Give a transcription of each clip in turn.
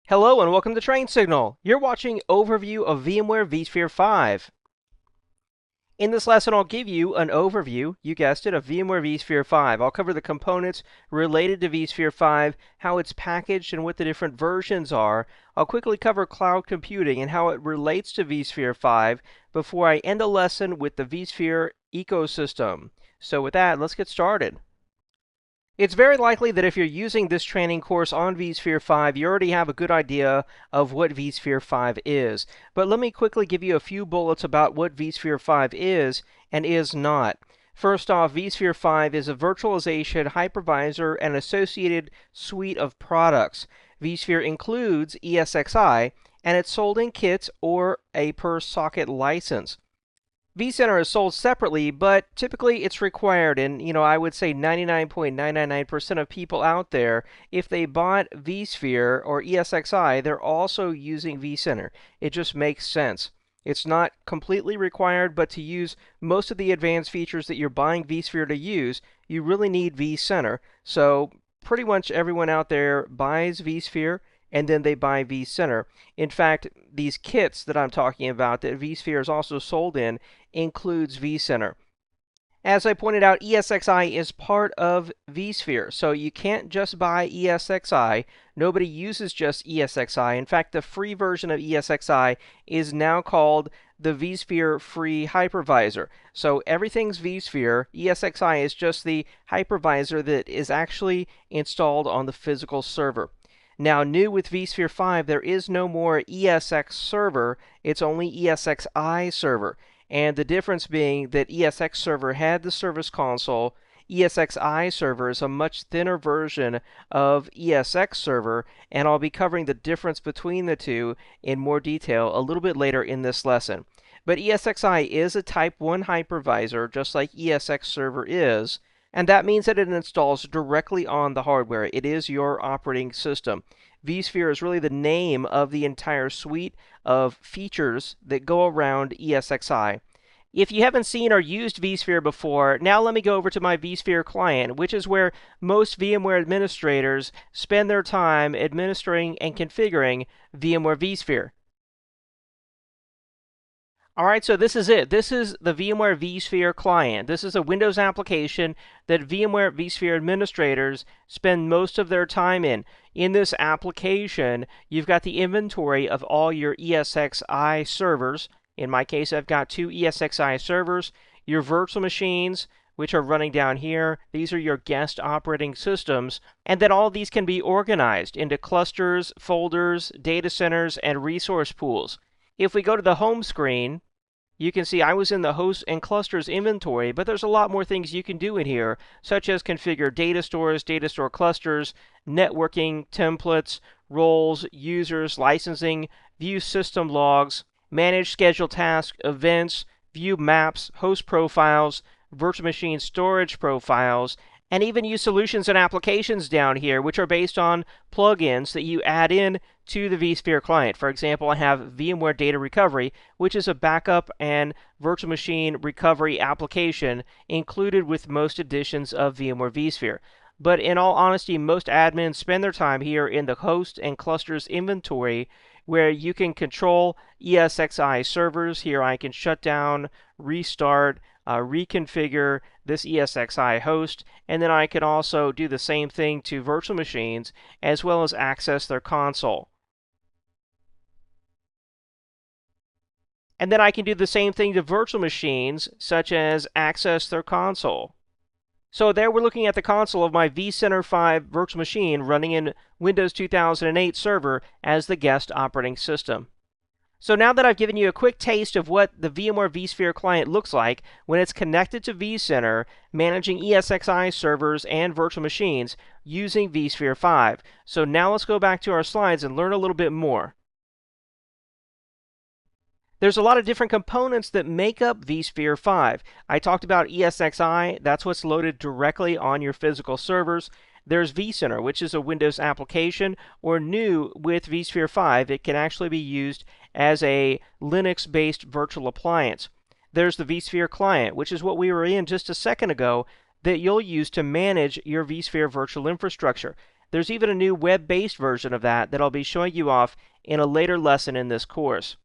Hello and welcome to Train Signal. You're watching Overview of VMware vSphere 5. In this lesson, I'll give you an overview, you guessed it, of VMware vSphere 5. I'll cover the components related to vSphere 5, how it's packaged and what the different versions are. I'll quickly cover cloud computing and how it relates to vSphere 5 before I end the lesson with the vSphere ecosystem. So with that, let's get started. It's very likely that if you're using this training course on vSphere 5, you already have a good idea of what vSphere 5 is. But let me quickly give you a few bullets about what vSphere 5 is and is not. First off, vSphere 5 is a virtualization hypervisor and associated suite of products. vSphere includes ESXi, and it's sold in kits or a per-socket license. vCenter is sold separately, but typically it's required, and I would say 99.999% of people out there, if they bought vSphere or ESXi, they're also using vCenter. It just makes sense. It's not completely required, but to use most of the advanced features that you're buying vSphere to use, you really need vCenter. So pretty much everyone out there buys vSphere, and then they buy vCenter. In fact, these kits that I'm talking about that vSphere is also sold in includes vCenter. As I pointed out, ESXi is part of vSphere, so you can't just buy ESXi. Nobody uses just ESXi. In fact, the free version of ESXi is now called the vSphere Free Hypervisor. So everything's vSphere. ESXi is just the hypervisor that is actually installed on the physical server. Now, new with vSphere 5, there is no more ESX server, it's only ESXi server. And the difference being that ESX server had the service console, ESXi server is a much thinner version of ESX server, and I'll be covering the difference between the two in more detail a little bit later in this lesson. But ESXi is a Type 1 hypervisor, just like ESX server is, and that means that it installs directly on the hardware. It is your operating system. vSphere is really the name of the entire suite of features that go around ESXi. If you haven't seen or used vSphere before, now let me go over to my vSphere client, which is where most VMware administrators spend their time administering and configuring VMware vSphere. Alright, so this is it. This is the VMware vSphere client. This is a Windows application that VMware vSphere administrators spend most of their time in. In this application, you've got the inventory of all your ESXi servers. In my case, I've got 2 ESXi servers. Your virtual machines, which are running down here, these are your guest operating systems. And then all of these can be organized into clusters, folders, data centers, and resource pools. If we go to the home screen, you can see I was in the hosts and clusters inventory, but there's a lot more things you can do in here, such as configure data stores, data store clusters, networking, templates, roles, users, licensing, view system logs, manage scheduled tasks, events, view maps, host profiles, virtual machine storage profiles, and even use solutions and applications down here, which are based on plugins that you add in to the vSphere client. For example, I have VMware Data Recovery, which is a backup and virtual machine recovery application included with most editions of VMware vSphere. But in all honesty, most admins spend their time here in the host and clusters inventory, where you can control ESXi servers. Here I can shut down, restart, reconfigure this ESXi host, and then I can also do the same thing to virtual machines as well as access their console. And then I can do the same thing to virtual machines, such as access their console. So there we're looking at the console of my vCenter 5 virtual machine running in Windows 2008 Server as the guest operating system. So now that I've given you a quick taste of what the VMware vSphere client looks like when it's connected to vCenter, managing ESXi servers and virtual machines using vSphere 5. So now let's go back to our slides and learn a little bit more. There's a lot of different components that make up vSphere 5. I talked about ESXi, that's what's loaded directly on your physical servers. There's vCenter, which is a Windows application, or new with vSphere 5, it can actually be used as a Linux-based virtual appliance. There's the vSphere client, which is what we were in just a second ago, that you'll use to manage your vSphere virtual infrastructure. There's even a new web-based version of that I'll be showing you off in a later lesson in this course.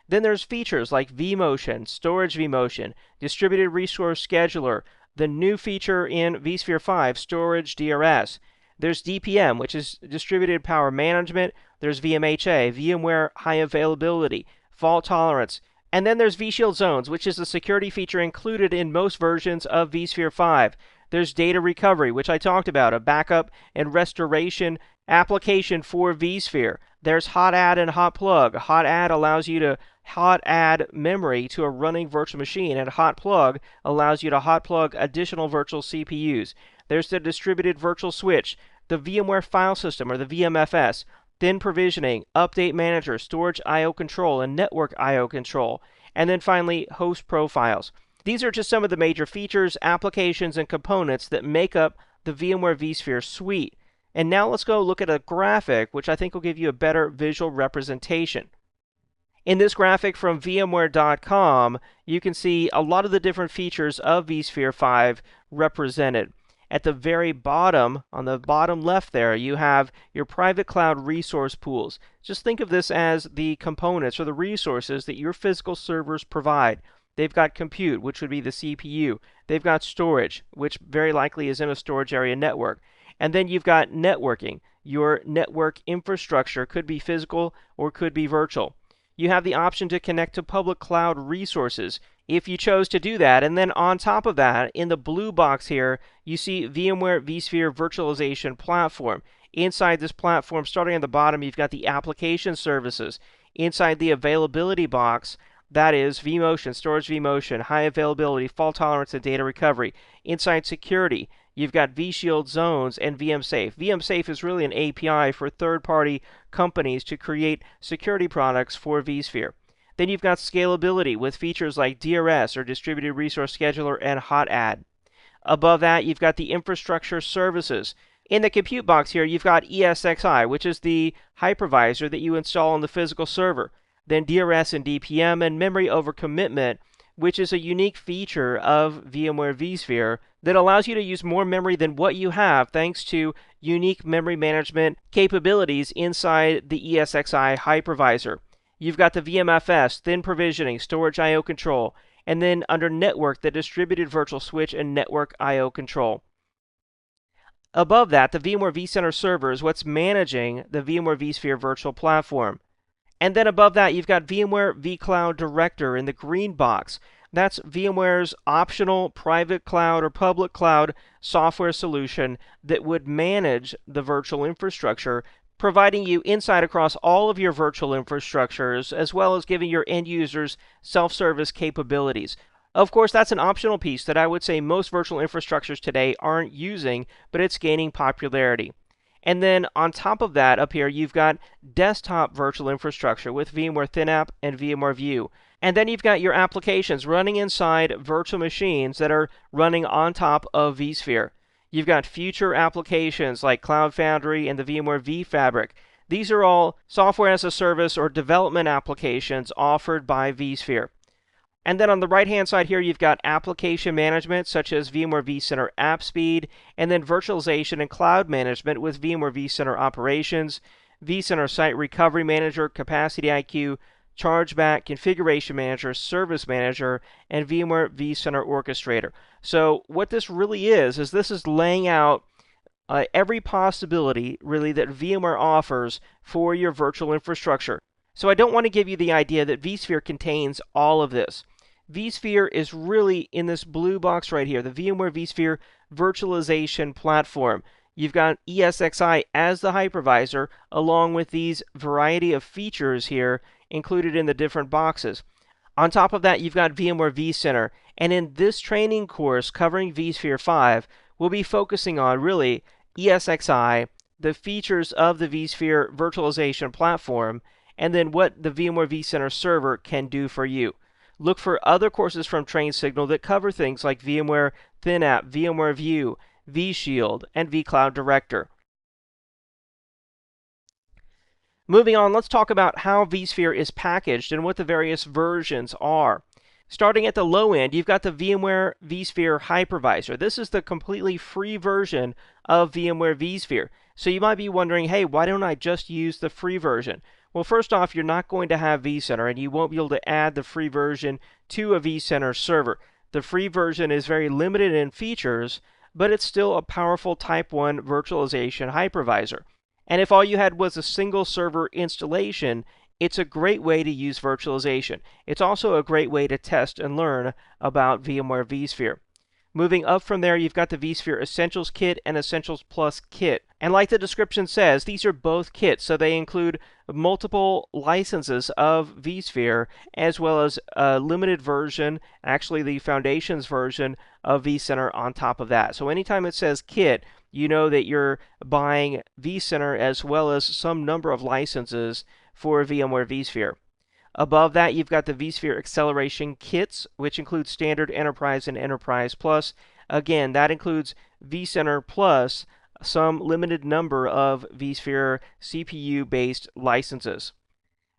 Then there's features like vMotion, Storage vMotion, Distributed Resource Scheduler, the new feature in vSphere 5, Storage DRS. There's DPM, which is Distributed Power Management. There's VMHA, VMware High Availability, Fault Tolerance. And then there's vShield Zones, which is a security feature included in most versions of vSphere 5. There's data recovery, which I talked about, a backup and restoration application for vSphere. There's hot add and hot plug. Hot add allows you to hot add memory to a running virtual machine, and hot plug allows you to hot plug additional virtual CPUs. There's the distributed virtual switch, the VMware file system or the VMFS, thin provisioning, update manager, storage I/O control, and network I/O control, and then finally host profiles. These are just some of the major features, applications, and components that make up the VMware vSphere suite. And now let's go look at a graphic, which I think will give you a better visual representation. In this graphic from VMware.com, you can see a lot of the different features of vSphere 5 represented. At the very bottom, on the bottom left there, you have your private cloud resource pools. Just think of this as the components or the resources that your physical servers provide. They've got compute, which would be the CPU. They've got storage, which very likely is in a storage area network. And then you've got networking. Your network infrastructure could be physical or could be virtual. You have the option to connect to public cloud resources if you chose to do that. And then on top of that, in the blue box here, you see VMware vSphere Virtualization Platform. Inside this platform, starting at the bottom, you've got the application services. Inside the availability box, that is vMotion, Storage vMotion, High Availability, Fault Tolerance, and Data Recovery. Inside security, you've got vShield Zones and vMsafe. vMsafe is really an API for third-party companies to create security products for vSphere. Then you've got scalability with features like DRS or Distributed Resource Scheduler and Hot Add. Above that, you've got the infrastructure services. In the compute box here, you've got ESXi, which is the hypervisor that you install on the physical server. Then DRS and DPM and memory over commitment, which is a unique feature of VMware vSphere that allows you to use more memory than what you have thanks to unique memory management capabilities inside the ESXi hypervisor. You've got the VMFS, thin provisioning, storage I/O control, and then under network, the distributed virtual switch and network I/O control. Above that, the VMware vCenter server is what's managing the VMware vSphere virtual platform. And then above that, you've got VMware vCloud Director in the green box. That's VMware's optional private cloud or public cloud software solution that would manage the virtual infrastructure, providing you insight across all of your virtual infrastructures, as well as giving your end users self-service capabilities. Of course, that's an optional piece that I would say most virtual infrastructures today aren't using, but it's gaining popularity. And then on top of that, up here, you've got desktop virtual infrastructure with VMware ThinApp and VMware View. And then you've got your applications running inside virtual machines that are running on top of vSphere. You've got future applications like Cloud Foundry and the VMware vFabric. These are all software as a service or development applications offered by vSphere. And then on the right-hand side here, you've got application management, such as VMware vCenter AppSpeed, and then virtualization and cloud management with VMware vCenter Operations, vCenter Site Recovery Manager, Capacity IQ, Chargeback, Configuration Manager, Service Manager, and VMware vCenter Orchestrator. So what this really is this is laying out every possibility, really, that VMware offers for your virtual infrastructure. So I don't want to give you the idea that vSphere contains all of this. vSphere is really in this blue box right here, the VMware vSphere Virtualization Platform. You've got ESXi as the hypervisor, along with these variety of features here included in the different boxes. On top of that, you've got VMware vCenter. And in this training course covering vSphere 5, we'll be focusing on really ESXi, the features of the vSphere Virtualization Platform, and then what the VMware vCenter server can do for you. Look for other courses from TrainSignal that cover things like VMware ThinApp, VMware View, vShield, and vCloud Director. Moving on, let's talk about how vSphere is packaged and what the various versions are. Starting at the low end, you've got the VMware vSphere Hypervisor. This is the completely free version of VMware vSphere. So you might be wondering, hey, why don't I just use the free version? Well, first off, you're not going to have vCenter, and you won't be able to add the free version to a vCenter server. The free version is very limited in features, but it's still a powerful Type 1 virtualization hypervisor. And if all you had was a single server installation, it's a great way to use virtualization. It's also a great way to test and learn about VMware vSphere. Moving up from there, you've got the vSphere Essentials Kit and Essentials Plus Kit. And like the description says, these are both kits, so they include multiple licenses of vSphere, as well as a limited version, actually the Foundations version of vCenter on top of that. So anytime it says kit, you know that you're buying vCenter as well as some number of licenses for VMware vSphere. Above that, you've got the vSphere Acceleration Kits, which includes Standard, Enterprise, and Enterprise Plus. Again, that includes vCenter plus some limited number of vSphere CPU-based licenses.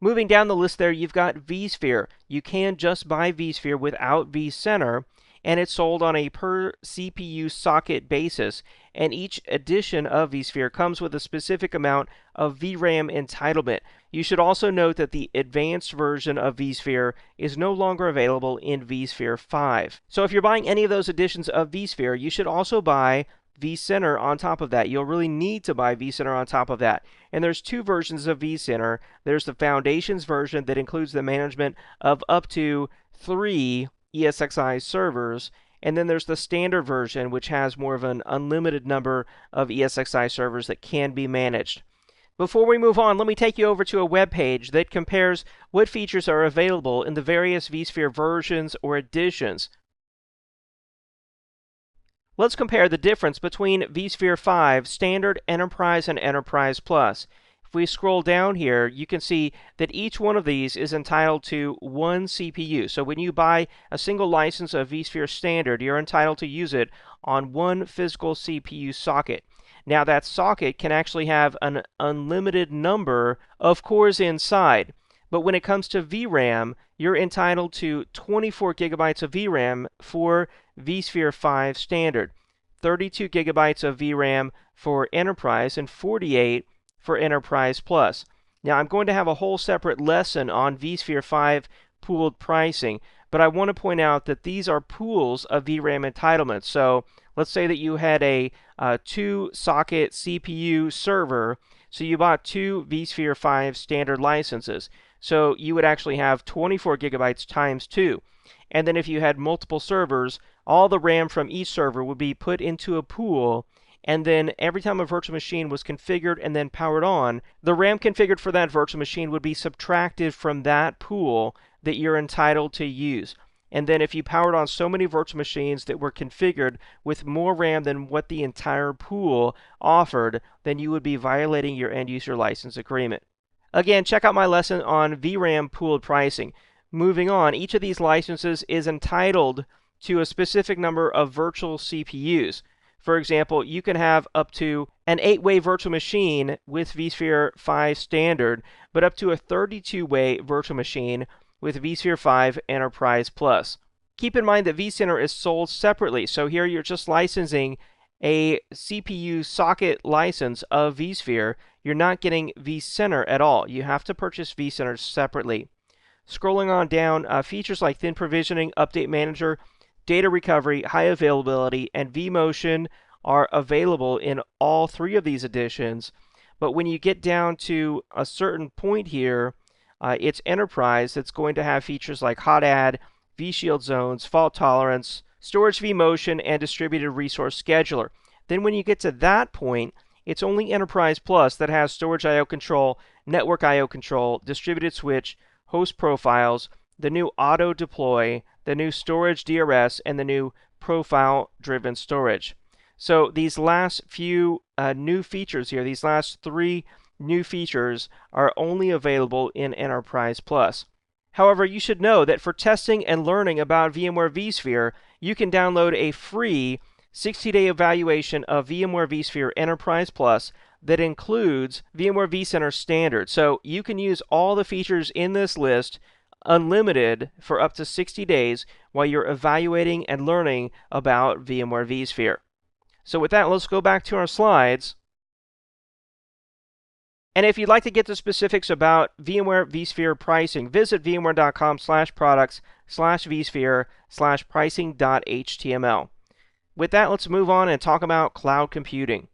Moving down the list there, you've got vSphere. You can just buy vSphere without vCenter, and it's sold on a per CPU socket basis, and each edition of vSphere comes with a specific amount of VRAM entitlement. You should also note that the advanced version of vSphere is no longer available in vSphere 5. So if you're buying any of those editions of vSphere, you should also buy vCenter on top of that. You'll really need to buy vCenter on top of that. And there's two versions of vCenter. There's the Foundations version that includes the management of up to 3 ESXi servers, and then there's the standard version, which has more of an unlimited number of ESXi servers that can be managed. Before we move on, let me take you over to a web page that compares what features are available in the various vSphere versions or editions. Let's compare the difference between vSphere 5, Standard, Enterprise, and Enterprise Plus. If we scroll down here, you can see that each one of these is entitled to one CPU. So when you buy a single license of vSphere Standard, you're entitled to use it on one physical CPU socket. Now that socket can actually have an unlimited number of cores inside. But when it comes to VRAM, you're entitled to 24 gigabytes of VRAM for vSphere 5 Standard, 32 gigabytes of VRAM for Enterprise, and 48 for Enterprise Plus. Now, I'm going to have a whole separate lesson on vSphere 5 pooled pricing, but I want to point out that these are pools of VRAM entitlements. So let's say that you had a 2-socket CPU server, so you bought 2 vSphere 5 standard licenses. So you would actually have 24 gigabytes times 2. And then if you had multiple servers, all the RAM from each server would be put into a pool, and then every time a virtual machine was configured and then powered on, the RAM configured for that virtual machine would be subtracted from that pool that you're entitled to use. And then if you powered on so many virtual machines that were configured with more RAM than what the entire pool offered, then you would be violating your end user license agreement. Again, check out my lesson on VRAM pooled pricing. Moving on, each of these licenses is entitled to a specific number of virtual CPUs. For example, you can have up to an 8-way virtual machine with vSphere 5 Standard, but up to a 32-way virtual machine with vSphere 5 Enterprise Plus. Keep in mind that vCenter is sold separately, so here you're just licensing a CPU socket license of vSphere. You're not getting vCenter at all. You have to purchase vCenter separately. Scrolling on down, features like thin provisioning, update manager, data recovery, high availability, and vMotion are available in all 3 of these editions. But when you get down to a certain point here, it's Enterprise that's going to have features like hot add, vShield zones, fault tolerance, storage vMotion, and distributed resource scheduler. Then when you get to that point, it's only Enterprise Plus that has storage I/O control, network I/O control, distributed switch, host profiles, the new auto deploy, the new storage DRS, and the new profile-driven storage. So these last few new features here, these last 3 new features are only available in Enterprise Plus. However, you should know that for testing and learning about VMware vSphere, you can download a free 60-day evaluation of VMware vSphere Enterprise Plus that includes VMware vCenter Standard. So you can use all the features in this list unlimited for up to 60 days while you're evaluating and learning about VMware vSphere. So with that, let's go back to our slides. And if you'd like to get the specifics about VMware vSphere pricing, visit vmware.com/products/vSphere/pricing.html. With that, let's move on and talk about cloud computing.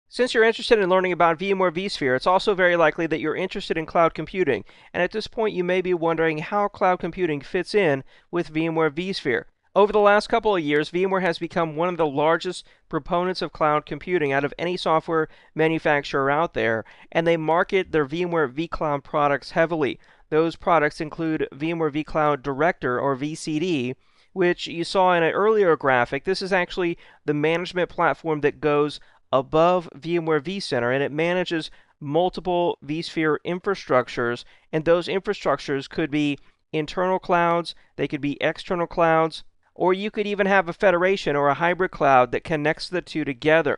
Since you're interested in learning about VMware vSphere, it's also very likely that you're interested in cloud computing. And at this point, you may be wondering how cloud computing fits in with VMware vSphere. Over the last couple of years, VMware has become one of the largest proponents of cloud computing out of any software manufacturer out there, and they market their VMware vCloud products heavily. Those products include VMware vCloud Director, or VCD, which you saw in an earlier graphic. This is actually the management platform that goes above VMware vCenter, and it manages multiple vSphere infrastructures, and those infrastructures could be internal clouds, they could be external clouds, or you could even have a federation or a hybrid cloud that connects the two together.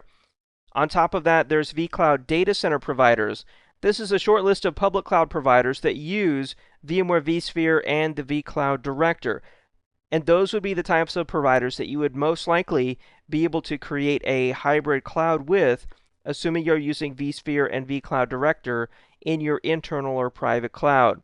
On top of that, there's vCloud data center providers. This is a short list of public cloud providers that use VMware vSphere and the vCloud Director. And those would be the types of providers that you would most likely be able to create a hybrid cloud with, assuming you're using vSphere and vCloud Director in your internal or private cloud.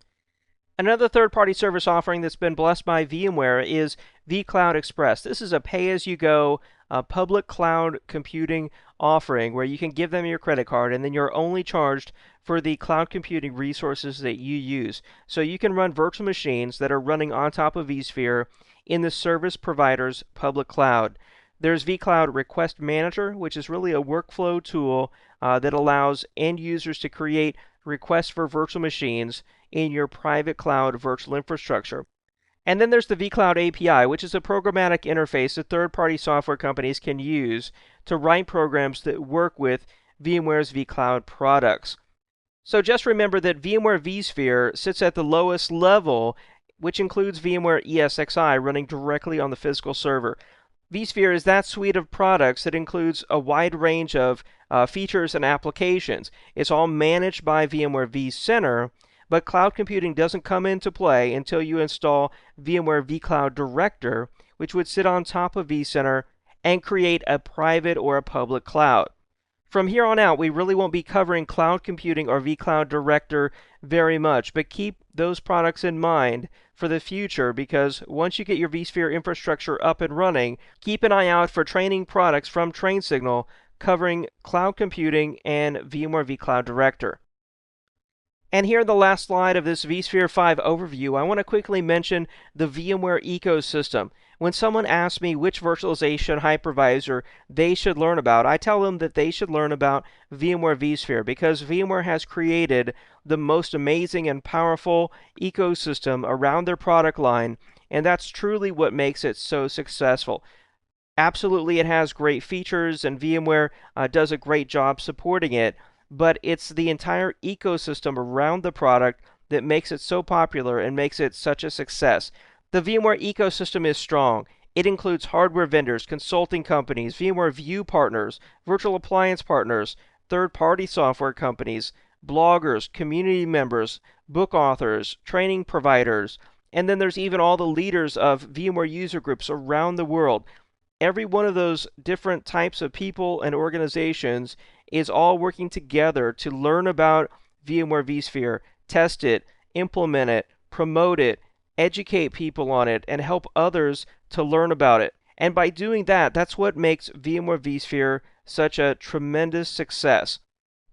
Another third-party service offering that's been blessed by VMware is vCloud Express. This is a pay-as-you-go public cloud computing offering where you can give them your credit card and then you're only charged for the cloud computing resources that you use. So you can run virtual machines that are running on top of vSphere in the service provider's public cloud. There's vCloud Request Manager, which is really a workflow tool that allows end users to create requests for virtual machines in your private cloud virtual infrastructure. And then there's the vCloud API, which is a programmatic interface that third-party software companies can use to write programs that work with VMware's vCloud products. So just remember that VMware vSphere sits at the lowest level, which includes VMware ESXi running directly on the physical server. vSphere is that suite of products that includes a wide range of features and applications. It's all managed by VMware vCenter, but cloud computing doesn't come into play until you install VMware vCloud Director, which would sit on top of vCenter and create a private or a public cloud. From here on out, we really won't be covering cloud computing or vCloud Director very much, but keep those products in mind for the future, because once you get your vSphere infrastructure up and running, keep an eye out for training products from TrainSignal covering cloud computing and VMware vCloud Director. And here in the last slide of this vSphere 5 overview, I want to quickly mention the VMware ecosystem. When someone asks me which virtualization hypervisor they should learn about, I tell them that they should learn about VMware vSphere because VMware has created the most amazing and powerful ecosystem around their product line, and that's truly what makes it so successful. Absolutely, it has great features, and VMware does a great job supporting it, but it's the entire ecosystem around the product that makes it so popular and makes it such a success. The VMware ecosystem is strong. It includes hardware vendors, consulting companies, VMware View partners, virtual appliance partners, third-party software companies, bloggers, community members, book authors, training providers, and then there's even all the leaders of VMware user groups around the world. Every one of those different types of people and organizations is all working together to learn about VMware vSphere, test it, implement it, promote it, educate people on it, and help others to learn about it. And by doing that, that's what makes VMware vSphere such a tremendous success.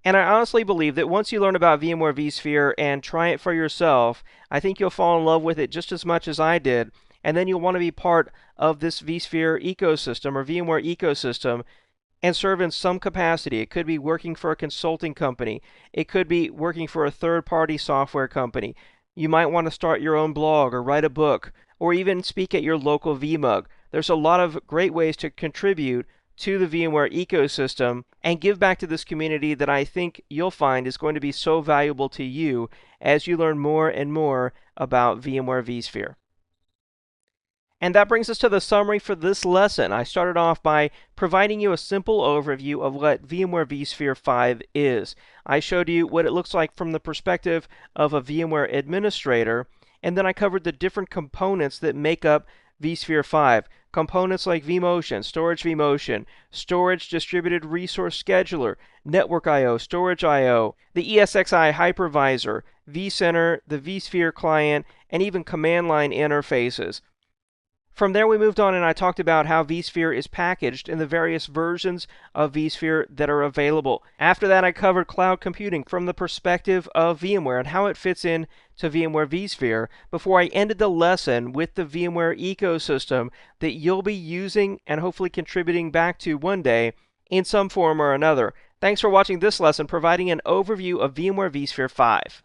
And I honestly believe that once you learn about VMware vSphere and try it for yourself, I think you'll fall in love with it just as much as I did, and then you'll want to be part of this vSphere ecosystem or VMware ecosystem and serve in some capacity. It could be working for a consulting company. It could be working for a third-party software company. You might want to start your own blog or write a book or even speak at your local VMUG. There's a lot of great ways to contribute to the VMware ecosystem and give back to this community that I think you'll find is going to be so valuable to you as you learn more and more about VMware vSphere. And that brings us to the summary for this lesson. I started off by providing you a simple overview of what VMware vSphere 5 is. I showed you what it looks like from the perspective of a VMware administrator, and then I covered the different components that make up vSphere 5. components like vMotion, Storage vMotion, Storage Distributed Resource Scheduler, Network I/O, Storage I/O, the ESXi hypervisor, vCenter, the vSphere client, and even command line interfaces. From there, we moved on and I talked about how vSphere is packaged in the various versions of vSphere that are available. After that, I covered cloud computing from the perspective of VMware and how it fits in to VMware vSphere before I ended the lesson with the VMware ecosystem that you'll be using and hopefully contributing back to one day in some form or another. Thanks for watching this lesson providing an overview of VMware vSphere 5.